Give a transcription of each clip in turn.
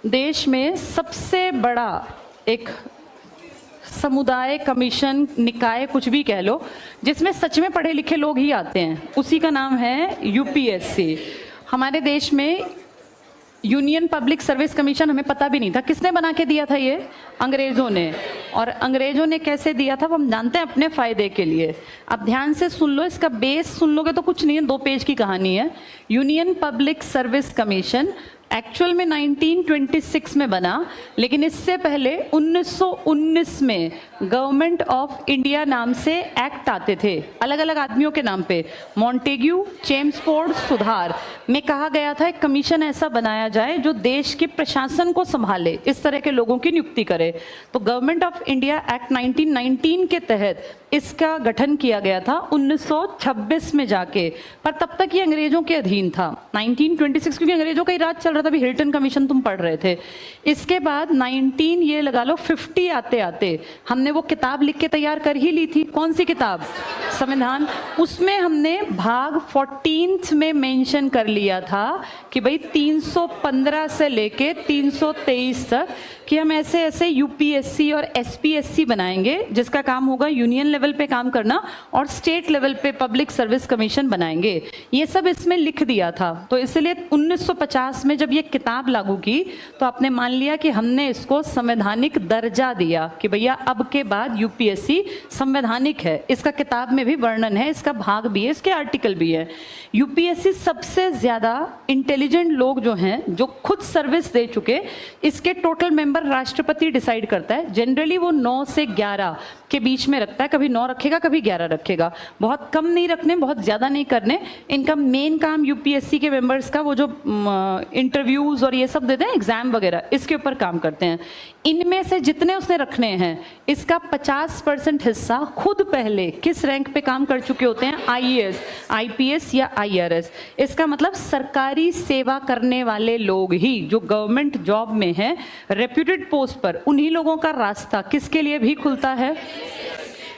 देश में सबसे बड़ा एक समुदाय कमीशन निकाय कुछ भी कह लो जिसमें सच में पढ़े लिखे लोग ही आते हैं, उसी का नाम है यूपीएससी। हमारे देश में यूनियन पब्लिक सर्विस कमीशन हमें पता भी नहीं था। किसने बना के दिया था? ये अंग्रेज़ों ने। और अंग्रेज़ों ने कैसे दिया था वो हम जानते हैं, अपने फ़ायदे के लिए। अब ध्यान से सुन लो, इसका बेस सुन लोगे तो कुछ नहीं है, 2 पेज की कहानी है। Union public service commission actual में 1926 में बना, लेकिन इससे पहले 1919 में गवर्नमेंट ऑफ इंडिया नाम से एक्ट आते थे अलग अलग आदमियों के नाम पे। मॉन्टेग्यू, चेम्सफोर्ड, सुधार में कहा गया था एक कमीशन ऐसा बनाया जाए जो देश के प्रशासन को संभाले, इस तरह के लोगों की नियुक्ति करे। तो गवर्नमेंट ऑफ इंडिया एक्ट 1919 के तहत इसका गठन किया गया था 1926 में जाके, पर तब तक ये अंग्रेजों के अधीन था। 1926 क्योंकि अंग्रेजों का ही राज चल रहा था, अभी हिल्टन कमीशन तुम पढ़ रहे थे। इसके बाद 19 ये लगा लो 50 आते आते हमने वो किताब लिख के तैयार कर ही ली थी। कौन सी किताब? संविधान। उसमें हमने भाग 14 में मेंशन कर लिया था कि भाई 315 से लेके 323 तक कि हम ऐसे ऐसे यूपीएससी और एसपीएससी बनाएंगे जिसका काम होगा यूनियन लेवल पे काम करना, और स्टेट लेवल पे पब्लिक सर्विस कमीशन बनाएंगे। ये सब इसमें लिख दिया था। तो इसलिए 1950 में जब ये किताब लागू की तो आपने मान लिया कि हमने इसको संवैधानिक दर्जा दिया कि भैया अब के बाद यूपीएससी संवैधानिक है। इसका किताब में भी वर्णन है, इसका भाग भी है, इसके आर्टिकल भी है। यूपीएससी सबसे ज्यादा इंटेलिजेंट लोग जो हैं, जो खुद सर्विस दे चुके, इसके टोटल मेंबर राष्ट्रपति डिसाइड करता है। जनरली वो 9 से 11 के बीच में रखता है, कभी 9 रखेगा कभी 11 रखेगा। बहुत कम नहीं रखने, बहुत ज़्यादा नहीं करने। इनका मेन काम यूपीएससी के मेंबर्स का वो जो इंटरव्यूज़ और ये सब देते हैं, एग्ज़ाम वगैरह, इसके ऊपर काम करते हैं। इनमें से जितने उसने रखने हैं, इसका 50% हिस्सा खुद पहले किस रैंक पे काम कर चुके होते हैं? आईएएस, आईपीएस या आईआरएस। इसका मतलब सरकारी सेवा करने वाले लोग ही जो गवर्नमेंट जॉब में हैं, रेप्यूटेड पोस्ट पर, उन्हीं लोगों का रास्ता किसके लिए भी खुलता है?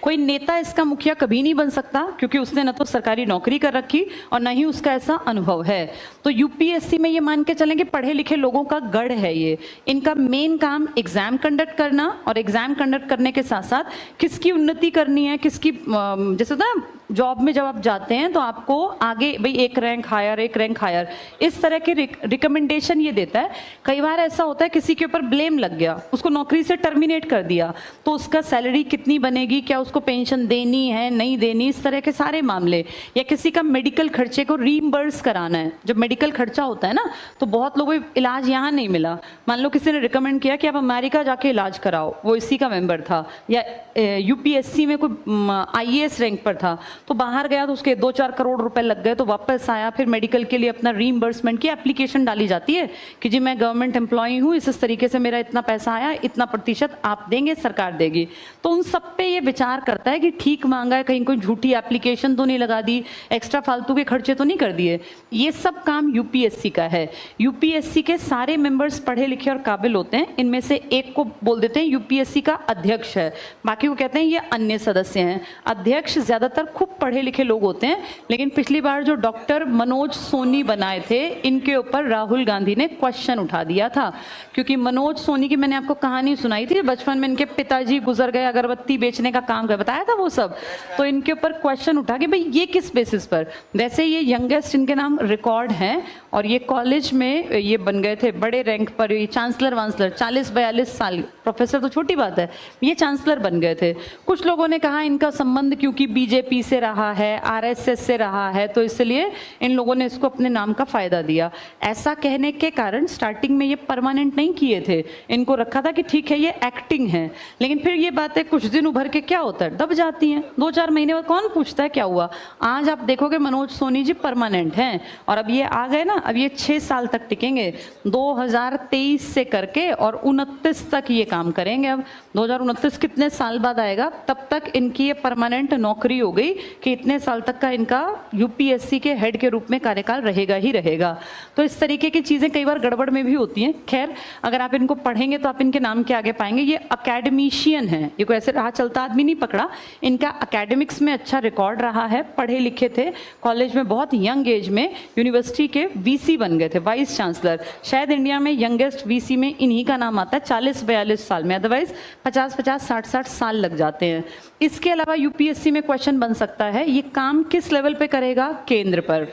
कोई नेता इसका मुखिया कभी नहीं बन सकता क्योंकि उसने न तो सरकारी नौकरी कर रखी और न ही उसका ऐसा अनुभव है। तो यूपीएससी में ये मान के चलें कि पढ़े लिखे लोगों का गढ़ है ये। इनका मेन काम एग्जाम कंडक्ट करना, और एग्जाम कंडक्ट करने के साथ साथ किसकी उन्नति करनी है, किसकी, जैसे ना जॉब में जब आप जाते हैं तो आपको आगे भाई एक रैंक हायर, इस तरह के रिकमेंडेशन ये देता है। कई बार ऐसा होता है किसी के ऊपर ब्लेम लग गया, उसको नौकरी से टर्मिनेट कर दिया, तो उसका सैलरी कितनी बनेगी, क्या उसको पेंशन देनी है नहीं देनी, इस तरह के सारे मामले। या किसी का मेडिकल खर्चे को रीइंबर्स कराना है। जब मेडिकल खर्चा होता है ना, तो बहुत लोगों को इलाज यहाँ नहीं मिला, मान लो किसी ने रिकमेंड किया कि आप अमेरिका जाके इलाज कराओ, वो इसी का मेंबर था, या यूपीएससी में कोई आईएएस रैंक पर था, तो बाहर गया तो उसके 2-4 करोड़ रुपए लग गए, तो वापस आया, फिर मेडिकल के लिए अपना रीइंबर्समेंट की एप्लीकेशन डाली जाती है कि जी मैं गवर्नमेंट एम्प्लॉई हूँ, इस तरीके से मेरा इतना पैसा आया, इतना प्रतिशत आप देंगे, सरकार देगी। तो उन सब पे ये विचार करता है कि ठीक मांगा है, कहीं कोई झूठी एप्लीकेशन तो नहीं लगा दी, एक्स्ट्रा फालतू के खर्चे तो नहीं कर दिए। ये सब काम यूपीएससी का है। यूपीएससी के सारे मेंबर्स पढ़े लिखे और काबिल होते हैं। इनमें से एक को बोल देते हैं यूपीएससी का अध्यक्ष है, बाकी को कहते हैं ये अन्य सदस्य हैं। अध्यक्ष ज्यादातर खूब पढ़े लिखे लोग होते हैं, लेकिन पिछली बार जो डॉक्टर मनोज सोनी बनाए थे, इनके ऊपर राहुल गांधी ने क्वेश्चन उठा दिया था, क्योंकि मनोज सोनी की मैंने आपको कहानी सुनाई थी, बचपन में इनके पिताजी गुजर गए, अगरबत्ती बेचने का काम कर बताया था वो सब। तो इनके ऊपर क्वेश्चन उठा कि भाई ये किस बेसिस पर। वैसे ये यंगेस्ट इनके नाम रिकॉर्ड हैं, और ये कॉलेज में ये बन गए थे बड़े रैंक पर, ये चांसलर वांसलर, 40-42 साल, प्रोफेसर तो छोटी बात है, ये चांसलर बन गए थे। कुछ लोगों ने कहा इनका संबंध क्योंकि बीजेपी से रहा है, आरएसएस से रहा है, तो इसलिए इन लोगों ने इसको अपने नाम का फायदा दिया। ऐसा कहने के कारण स्टार्टिंग में ये परमानेंट नहीं किए थे, इनको रखा था कि ठीक है ये एक्टिंग है, लेकिन फिर ये बातें कुछ दिन उभर के क्या होता है, दब जाती हैं। 2-4 महीने बाद कौन पूछता है क्या हुआ। आज आप देखोगे मनोज सोनी जी परमानेंट हैं, और अब ये आ गए ना, अब ये 6 साल तक टिकेंगे, 2023 से करके और 29 तक ये काम करेंगे। अब 2029 कितने साल बाद आएगा, तब तक इनकी ये परमानेंट नौकरी हो गई, कि इतने साल तक का इनका यूपीएससी के हेड के रूप में कार्यकाल रहेगा ही रहेगा। तो इस तरीके की चीज़ें कई बार गड़बड़ में भी होती हैं। खैर, अगर आप इनको पढ़ेंगे तो आप इनके नाम के आगे पाएंगे ये अकेडमिशियन है, ये कोई ऐसे राह चलता आदमी नहीं पकड़ा। इनका अकेडमिक्स में अच्छा रिकॉर्ड रहा है, पढ़े लिखे थे, कॉलेज में बहुत यंग एज में यूनिवर्सिटी के वीसी बन गए थे, वाइस चांसलर। शायद इंडिया में यंगेस्ट वीसी में इन्हीं का नाम आता है 40-42 साल में, अदरवाइज 50-50, 60-60 साल लग जाते हैं। इसके अलावा यूपीएससी में क्वेश्चन बन सकता है ये काम किस लेवल पे करेगा, केंद्र पर।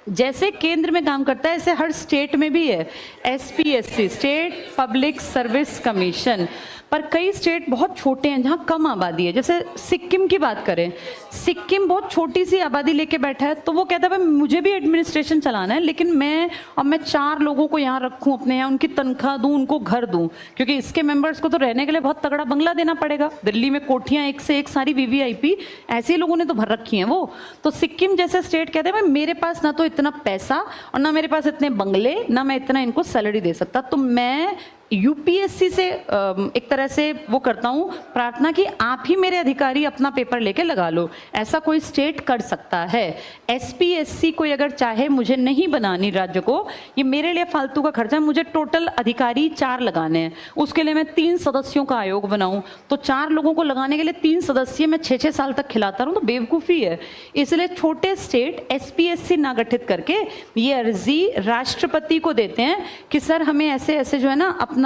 जैसे केंद्र में काम करता है ऐसे हर स्टेट में भी है, SPSC, state public service commission. पर कई स्टेट बहुत छोटे हैं जहाँ कम आबादी है, जैसे सिक्किम की बात करें, सिक्किम बहुत छोटी सी आबादी लेके बैठा है, तो वो कहता है भाई मुझे भी एडमिनिस्ट्रेशन चलाना है, लेकिन मैं 4 लोगों को यहाँ रखूँ अपने यहाँ, उनकी तनख्वाह दूँ, उनको घर दूँ, क्योंकि इसके मेंबर्स को तो रहने के लिए बहुत तगड़ा बंगला देना पड़ेगा। दिल्ली में कोठियाँ एक से एक सारी वीवीआईपी ऐसे लोगों ने तो भर रखी हैं वो। तो सिक्किम जैसे स्टेट कहते हैं भाई मेरे पास ना तो इतना पैसा और ना मेरे पास इतने बंगले, ना मैं इतना इनको सैलरी दे सकता, तो मैं यूपीएससी से एक तरह से वो करता हूँ प्रार्थना कि आप ही मेरे अधिकारी अपना पेपर लेके लगा लो। ऐसा कोई स्टेट कर सकता है। एसपीएससी कोई अगर चाहे मुझे नहीं बनानी राज्य को, ये मेरे लिए फालतू का खर्चा है, मुझे टोटल अधिकारी 4 लगाने हैं, उसके लिए मैं 3 सदस्यों का आयोग बनाऊं, तो 4 लोगों को लगाने के लिए 3 सदस्य मैं 6-6 साल तक खिलाता रहूं, तो बेवकूफ़ी है। इसलिए छोटे स्टेट एसपीएससी ना गठित करके ये अर्जी राष्ट्रपति को देते हैं कि सर हमें ऐसे ऐसे जो है ना अपना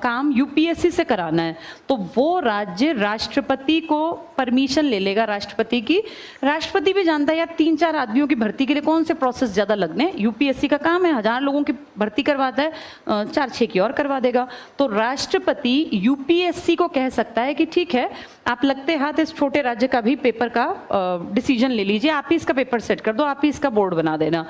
काम यूपीएससी से कराना है, तो वो राज्य राष्ट्रपति को परमिशन ले लेगा, राष्ट्रपति की। राष्ट्रपति भी जानता है यार 3-4 आदमियों की भर्ती के लिए कौन से प्रोसेस ज़्यादा लगने, यूपीएससी का काम है 1000 लोगों की भर्ती करवाता है, 4-6 की और करवा देगा। तो राष्ट्रपति यूपीएससी को कह सकता है कि ठीक है आप लगते हाथ इस छोटे राज्य का भी पेपर का डिसीजन ले लीजिए, आप ही इसका पेपर सेट कर दो, आप ही इसका बोर्ड बना देना।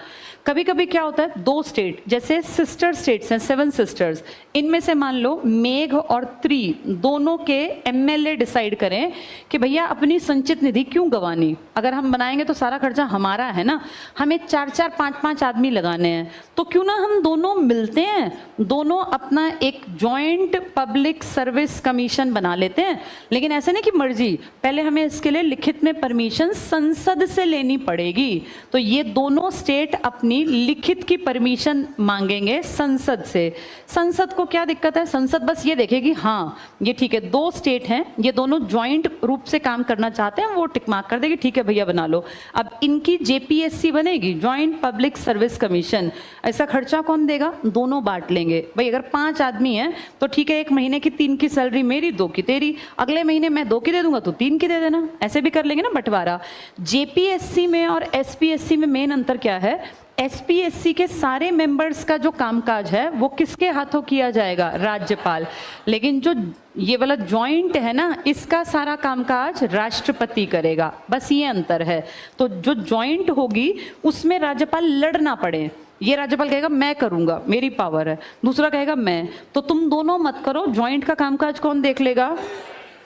कभी कभी क्या होता है 2 स्टेट जैसे सिस्टर स्टेट्स हैं, 7 सिस्टर्स, इनमें से मान लो मेघ और त्री दोनों के एमएलए डिसाइड करें कि भैया अपनी संचित निधि क्यों गंवानी, अगर हम बनाएंगे तो सारा खर्चा हमारा है ना, हमें 4-4, 5-5 आदमी लगाने हैं, तो क्यों ना हम दोनों मिलते हैं, दोनों अपना एक जॉइंट पब्लिक सर्विस कमीशन बना लेते हैं। लेकिन ऐसे नहीं कि मर्जी, पहले हमें इसके लिए लिखित में परमिशन संसद से लेनी पड़ेगी। तो ये दोनों स्टेट अपनी लिखित की परमिशन मांगेंगे संसद से। संसद को क्या दिक्कत है, संसद बस ये देखेगी हाँ ये ठीक है 2 स्टेट हैं, ये दोनों ज्वाइंट रूप से काम करना चाहते हैं, वो टिक मार्क कर देगी ठीक है भैया बना लो। अब इनकी जेपीएससी बनेगी, ज्वाइंट पब्लिक सर्विस कमीशन। ऐसा खर्चा कौन देगा, दोनों बांट लेंगे। भाई अगर 5 आदमी हैं तो ठीक है 1 महीने की 3 की सैलरी मेरी, 2 की तेरी, अगले महीने मैं 2 की दे दूंगा तो 3 की दे देना, ऐसे भी कर लेंगे ना बंटवारा। जेपीएससी में और एसपीएससी में मेन अंतर क्या है, एसपीएससी के सारे मेंबर्स का जो कामकाज है वो किसके हाथों किया जाएगा, राज्यपाल। लेकिन जो ये वाला जॉइंट है ना, इसका सारा कामकाज राष्ट्रपति करेगा, बस ये अंतर है। तो जो जॉइंट होगी उसमें राज्यपाल लड़ना पड़े, ये राज्यपाल कहेगा मैं करूंगा मेरी पावर है, दूसरा कहेगा मैं, तो तुम दोनों मत करो। जॉइंट का कामकाज कौन देख लेगा,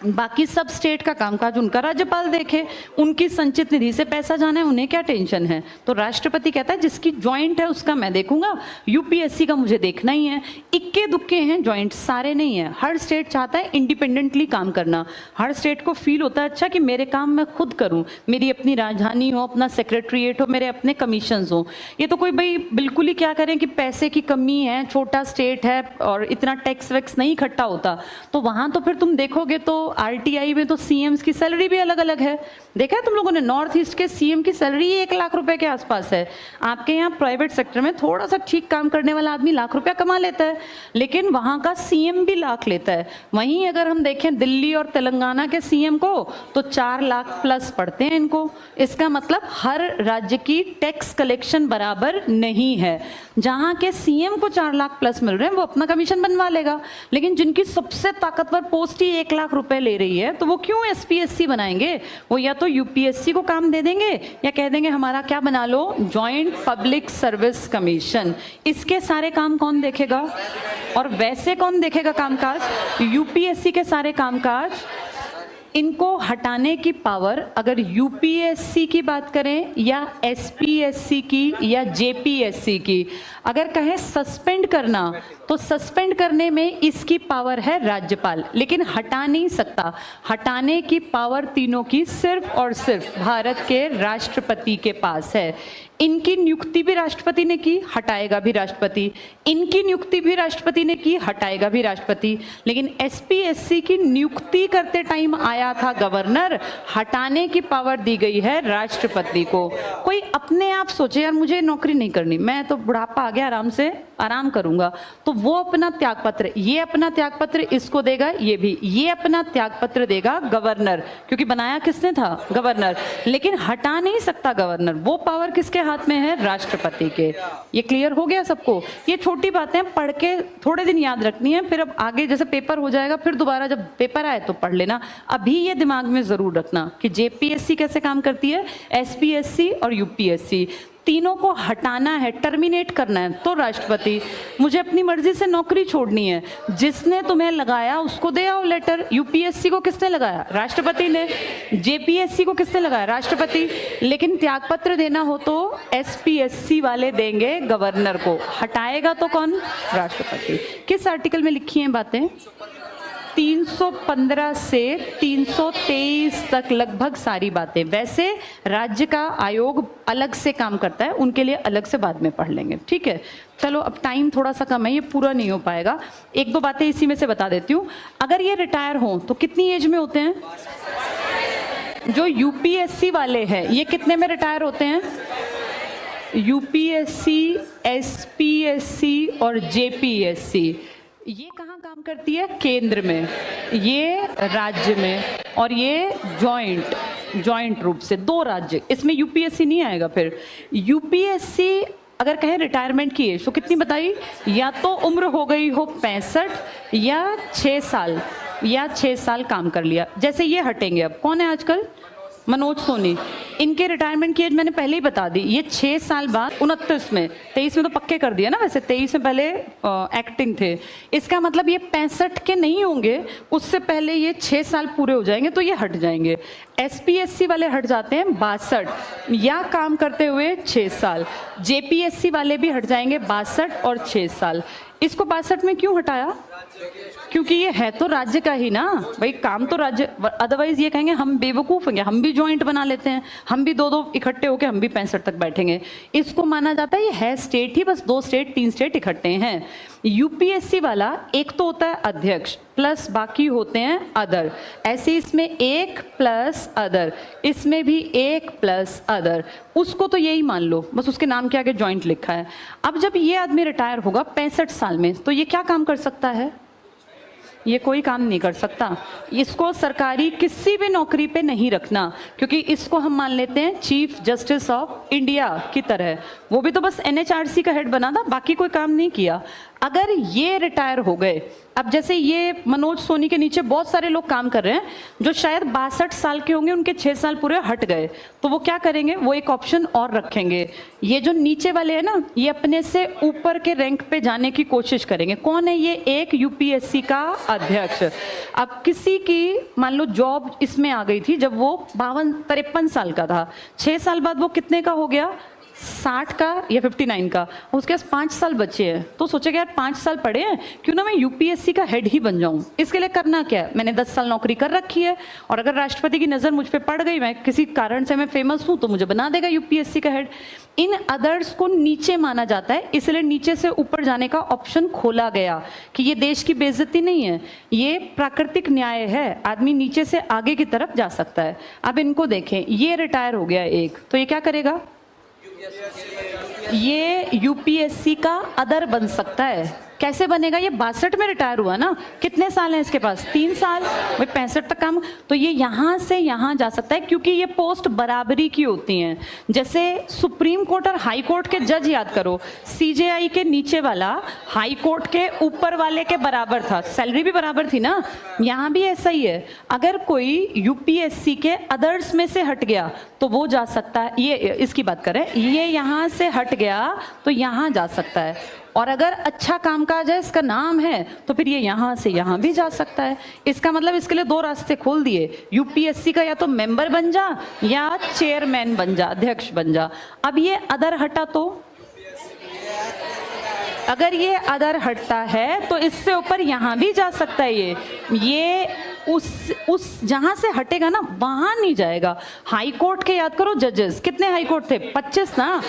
बाकी सब स्टेट का कामकाज उनका राज्यपाल देखे, उनकी संचित निधि से पैसा जाना है, उन्हें क्या टेंशन है। तो राष्ट्रपति कहता है जिसकी ज्वाइंट है उसका मैं देखूंगा, यूपीएससी का मुझे देखना ही है। इक्के दुक्के हैं ज्वाइंट, सारे नहीं है। हर स्टेट चाहता है इंडिपेंडेंटली काम करना, हर स्टेट को फील होता है अच्छा कि मेरे काम मैं खुद करूं, मेरी अपनी राजधानी हो, अपना सेक्रेटरीट हो, मेरे अपने कमीशंस हो। ये तो कोई भाई बिल्कुल ही क्या करें कि पैसे की कमी है, छोटा स्टेट है और इतना टैक्स वैक्स नहीं इकट्ठा होता, तो वहां तो फिर तुम देखोगे तो आरटीआई में तो सीएम्स की सैलरी भी अलग अलग है। देखा है तुम लोगों ने, नॉर्थ ईस्ट के सीएम की सैलरी 1 लाख रुपए के आसपास है। आपके यहाँ प्राइवेट सेक्टर में थोड़ा सा ठीक काम करने वाला आदमी लाख रुपया कमा लेता है, लेकिन वहाँ का सीएम भी लाख लेता है। वहीं अगर हम देखें दिल्ली और तेलंगाना के सीएम को तो 4 लाख प्लस पड़ते हैं इनको। इसका मतलब हर राज्य की टैक्स कलेक्शन बराबर नहीं है। जहाँ के सीएम को 4 लाख प्लस मिल रहे हैं वो अपना कमीशन बनवा लेगा, लेकिन जिनकी सबसे ताकतवर पोस्ट ही 1 लाख रुपए ले रही है तो वो क्यों एसपीएससी बनाएंगे, वो या तो यूपीएससी को काम दे देंगे या कह देंगे हमारा क्या बना लो, जॉइंट पब्लिक सर्विस कमीशन। इसके सारे काम कौन देखेगा, और वैसे कौन देखेगा कामकाज, यूपीएससी के सारे कामकाज इनको हटाने की पावर अगर यूपीएससी की बात करें या एसपीएससी की या जेपीएससी की, अगर कहें सस्पेंड करना तो सस्पेंड करने में इसकी पावर है राज्यपाल, लेकिन हटा नहीं सकता। हटाने की पावर तीनों की सिर्फ और सिर्फ भारत के राष्ट्रपति के पास है। इनकी नियुक्ति भी राष्ट्रपति ने की, हटाएगा भी राष्ट्रपति। इनकी नियुक्ति भी राष्ट्रपति ने की, हटाएगा भी राष्ट्रपति। लेकिन एसपीएससी की नियुक्ति करते टाइम आया था गवर्नर, हटाने की पावर दी गई है राष्ट्रपति को। कोई अपने आप सोचे यार मुझे नौकरी नहीं करनी, मैं तो बुढ़ापा आ गया, आराम से आराम करूंगा, तो वो अपना त्यागपत्र, ये अपना त्यागपत्र इसको देगा, ये भी ये अपना त्यागपत्र देगा गवर्नर, क्योंकि बनाया किसने था? गवर्नर। लेकिन हटा नहीं सकता गवर्नर, वो पावर किसके हाथ में है? राष्ट्रपति के। ये क्लियर हो गया सबको? ये छोटी बातें पढ़ के थोड़े दिन याद रखनी है, फिर अब आगे जैसे पेपर हो जाएगा फिर दोबारा जब पेपर आए तो पढ़ लेना। अभी ये दिमाग में जरूर रखना कि जेपीएससी कैसे काम करती है, एसपीएससी और यूपीएससी, तीनों को हटाना है, टर्मिनेट करना है तो राष्ट्रपति। मुझे अपनी मर्जी से नौकरी छोड़नी है, जिसने तुम्हें लगाया उसको दे आओ लेटर। यूपीएससी को किसने लगाया? राष्ट्रपति ने। जेपीएससी को किसने लगाया? राष्ट्रपति। लेकिन त्यागपत्र देना हो तो एसपीएससी वाले देंगे गवर्नर को, हटाएगा तो कौन? राष्ट्रपति। किस आर्टिकल में लिखी हैं बातें? 315 से 323 तक लगभग सारी बातें। वैसे राज्य का आयोग अलग से काम करता है, उनके लिए अलग से बाद में पढ़ लेंगे, ठीक है। चलो अब टाइम थोड़ा सा कम है, ये पूरा नहीं हो पाएगा, एक दो बातें इसी में से बता देती हूँ। अगर ये रिटायर हों तो कितनी एज में होते हैं? जो यूपीएससी वाले हैं ये कितने में रिटायर होते हैं? यूपीएससी, एसपीएससी और जेपीएससी। ये कहाँ काम करती है? केंद्र में, ये राज्य में, और ये जॉइंट रूप से दो राज्य, इसमें यूपीएससी नहीं आएगा। फिर यूपीएससी अगर कहें रिटायरमेंट की एज तो कितनी बताई? या तो उम्र हो गई हो 65 या 6 साल, या 6 साल काम कर लिया। जैसे ये हटेंगे, अब कौन है आजकल? मनोज सोनी। इनके रिटायरमेंट की एज मैंने पहले ही बता दी, ये 6 साल बाद 29 में, 23 में तो पक्के कर दिया ना, वैसे 23 में पहले एक्टिंग थे। इसका मतलब ये 65 के नहीं होंगे, उससे पहले ये 6 साल पूरे हो जाएंगे तो ये हट जाएंगे। एसपीएससी वाले हट जाते हैं 62 या काम करते हुए 6 साल। जेपीएससी वाले भी हट जाएंगे 62 और 6 साल। इसको 62 में क्यों हटाया? क्योंकि ये है तो राज्य का ही ना भाई, काम तो राज्य, अदरवाइज ये कहेंगे हम बेवकूफ होंगे, हम भी जॉइंट बना लेते हैं, हम भी दो इकट्ठे होके हम भी 65 तक बैठेंगे। इसको माना जाता है ये है स्टेट ही, बस 2 स्टेट 3 स्टेट इकट्ठे हैं। यूपीएससी वाला एक तो होता है अध्यक्ष प्लस बाकी होते हैं अदर, ऐसे इसमें 1 प्लस अदर, इसमें भी 1 प्लस अदर, उसको तो यही मान लो, बस उसके नाम के आगे जॉइंट लिखा है। अब जब ये आदमी रिटायर होगा 65 साल में तो ये क्या काम कर सकता है? ये कोई काम नहीं कर सकता। इसको सरकारी किसी भी नौकरी पे नहीं रखना, क्योंकि इसको हम मान लेते हैं चीफ जस्टिस ऑफ इंडिया की तरह। वो भी तो बस एनएचआरसी का हेड बना था, बाकी कोई काम नहीं किया। अगर ये रिटायर हो गए, अब जैसे ये मनोज सोनी के नीचे बहुत सारे लोग काम कर रहे हैं जो शायद 62 साल के होंगे, उनके 6 साल पूरे हट गए, तो वो क्या करेंगे? वो एक ऑप्शन और रखेंगे। ये जो नीचे वाले हैं ना, ये अपने से ऊपर के रैंक पे जाने की कोशिश करेंगे। कौन है ये? एक यूपीएससी का अध्यक्ष। अब किसी की मान लो जॉब इसमें आ गई थी जब वो 52-53 साल का था, 6 साल बाद वो कितने का हो गया? 60 का या 59 का। उसके पास 5 साल बचे हैं, तो सोचेगा यार 5 साल पड़े हैं, क्यों ना मैं यूपीएससी का हेड ही बन जाऊं। इसके लिए करना क्या है? मैंने 10 साल नौकरी कर रखी है, और अगर राष्ट्रपति की नज़र मुझ पे पड़ गई, मैं किसी कारण से मैं फेमस हूं, तो मुझे बना देगा यूपीएससी का हेड। इन अदर्स को नीचे माना जाता है, इसलिए नीचे से ऊपर जाने का ऑप्शन खोला गया कि ये देश की बेइज्जती नहीं है, ये प्राकृतिक न्याय है, आदमी नीचे से आगे की तरफ जा सकता है। अब इनको देखें, ये रिटायर हो गया एक, तो ये क्या करेगा? ये यूपीएससी का अदर बन सकता है। कैसे बनेगा? ये 62 में रिटायर हुआ ना, कितने साल हैं इसके पास? 3 साल, भाई 65 तक काम, तो ये यहाँ से यहाँ जा सकता है, क्योंकि ये पोस्ट बराबरी की होती हैं। जैसे सुप्रीम कोर्ट और हाई कोर्ट के जज याद करो, सीजेआई के नीचे वाला हाई कोर्ट के ऊपर वाले के बराबर था, सैलरी भी बराबर थी ना। यहाँ भी ऐसा ही है, अगर कोई यूपीएससी के अदर्स में से हट गया तो वो जा सकता है, ये इसकी बात करें, ये यहाँ से हट गया तो यहाँ जा सकता है। और अगर अच्छा कामकाज है, इसका नाम है, तो फिर ये यहाँ से यहाँ भी जा सकता है। इसका मतलब इसके लिए दो रास्ते खोल दिए, यूपीएससी का या तो मेंबर बन जा या चेयरमैन बन जा, अध्यक्ष बन जा। अब ये अदर हटा तो, अगर ये अदर हटता है तो इससे ऊपर यहाँ भी जा सकता है। ये उस जहां से हटेगा ना वहां नहीं जाएगा। हाई कोर्ट के याद करो जजेस, कितने हाई कोर्ट थे? 25 ना।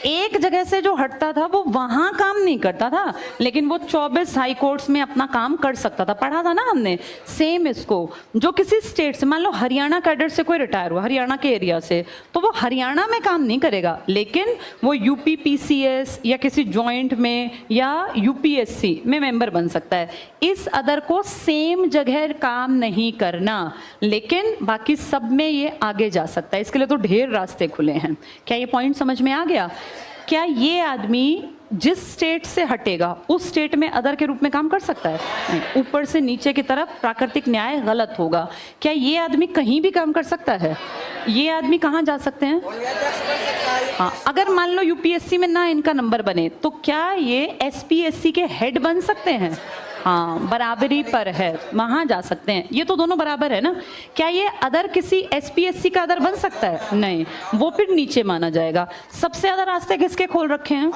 एक जगह से जो हटता था वो वहां काम नहीं करता था, लेकिन वो 24 हाई कोर्ट्स में अपना काम कर सकता था। पढ़ा था ना हमने। सेम इसको, जो किसी स्टेट से, मान लो हरियाणा कैडर से कोई रिटायर हुआ, हरियाणा के एरिया से, तो वो हरियाणा में काम नहीं करेगा, लेकिन वो यूपी पीसीएस या किसी ज्वाइंट में या यूपीएससी में मेंबर बन सकता है। इस अदर को सेम जगह काम नहीं करना, लेकिन बाकी सब में ये आगे जा सकता है। इसके लिए तो ढेर रास्ते खुले हैं। क्या ये पॉइंट समझ में आ गया? क्या ये आदमी जिस स्टेट से हटेगा उस स्टेट में अदर के रूप में काम कर सकता है? नहीं। ऊपर से नीचे की तरफ प्राकृतिक न्याय गलत होगा। क्या ये आदमी कहीं भी काम कर सकता है? ये आदमी कहाँ जा सकते हैं? हाँ, अगर मान लो यूपीएससी में ना इनका नंबर बने तो क्या ये एसपीएससी के हेड बन सकते हैं? हाँ, बराबरी पर है, वहां जा सकते हैं। ये तो दोनों बराबर है ना। क्या ये अदर किसी एसपीएससी का अदर बन सकता है? नहीं, वो फिर नीचे माना जाएगा। सबसे ज्यादा रास्ते किसके खोल रखे हैं?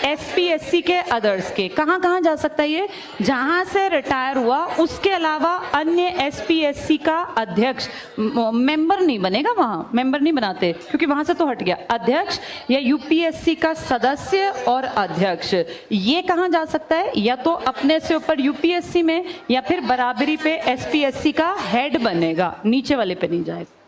एसपीएससी के अदर्स के। कहाँ कहाँ जा सकता है ये? जहां से रिटायर हुआ उसके अलावा अन्य एसपीएससी का अध्यक्ष, मेंबर नहीं बनेगा, वहां मेंबर नहीं बनाते क्योंकि वहां से तो हट गया। अध्यक्ष या यूपीएससी का सदस्य और अध्यक्ष, ये कहाँ जा सकता है? या तो अपने से ऊपर यूपीएससी में, या फिर बराबरी पे एसपीएससी का हेड बनेगा, नीचे वाले पे नहीं जाएगा।